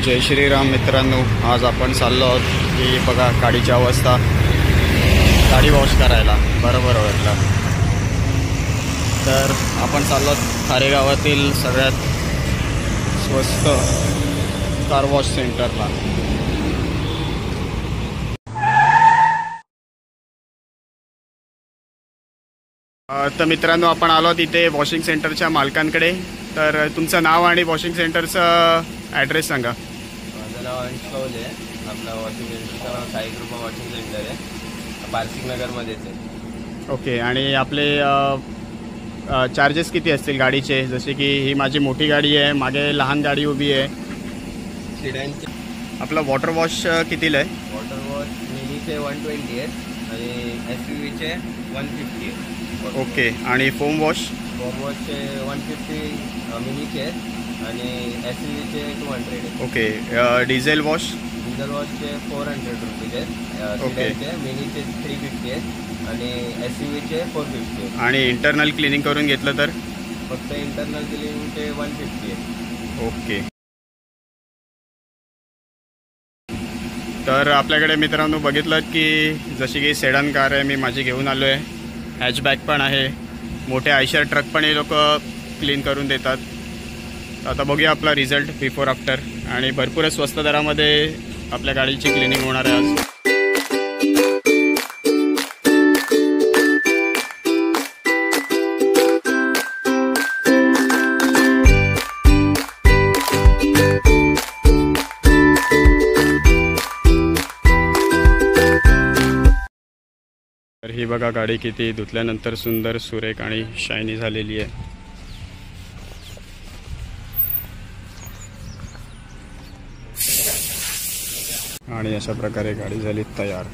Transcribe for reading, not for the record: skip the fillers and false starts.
जय श्रीराम मित्रांनो, आज आपण चाललो आहोत की बघा गाडीची अवस्था, गाडी वॉश करायला बरोबर ओळखला तर आपण चाललो खारेगावातील सगळ्यात स्वस्त कार वॉश सेंटरला। तर मित्रांनो, आपण आलो तिथे वॉशिंग सेंटरच्या मालकांकडे। तर तुमचं नाव आणि वॉशिंग सेंटरचा ॲड्रेस सांगा। माझं नाव अंश कवले आहे। आपला वॉशिंग सेंटरचं नाव साई कृपा वॉशिंग सेंटर आहे, पारसिंग नगरमध्येच आहे। ओके, आणि आपले चार्जेस किती असतील गाडीचे? जसे की ही माझी मोठी गाडी आहे, मागे लहान गाडी उभी आहे सिडॅनचे। आपला वॉटर वॉश कितीला आहे? वॉटर वॉश मिनीचे 120 आहेत आणि SUVचे 150 आहेत। ओके, आणि फोम वॉश? फोम वॉशचे 150 मिनीचे आहेत आणि SUVचे 200 आहेत। Okay, diesel wash? डिझेल वॉशचे 400 रुपीज आहेत, सिडॅनचे। मिनीचे 350 आहेत आणि SUVचे 450 आहेत। आणि इंटरनल क्लिनिंग करून घेतलं तर? फक्त इंटरनल क्लिनिंगचे 150 आहेत। ओके, तर आपल्याकडे मित्रांनो बघितलं की जशी की सेडान कार आहे, मी माझी घेऊन आलो आहे। हॅचबॅक पण आहे, मोठे आयशर ट्रक पण हे लोक क्लीन करून देतात। आता बघूया आपला रिझल्ट बिफोर आफ्टर, आणि भरपूरच स्वस्त दरामध्ये आपल्या गाडीची क्लिनिंग होणार आहे आज। तर ही बघा गाडी किती धुतल्यानंतर सुंदर, सुरेख आणि शायनी झालेली आहे। आणि अशा प्रकारे गाडी झाली तयार।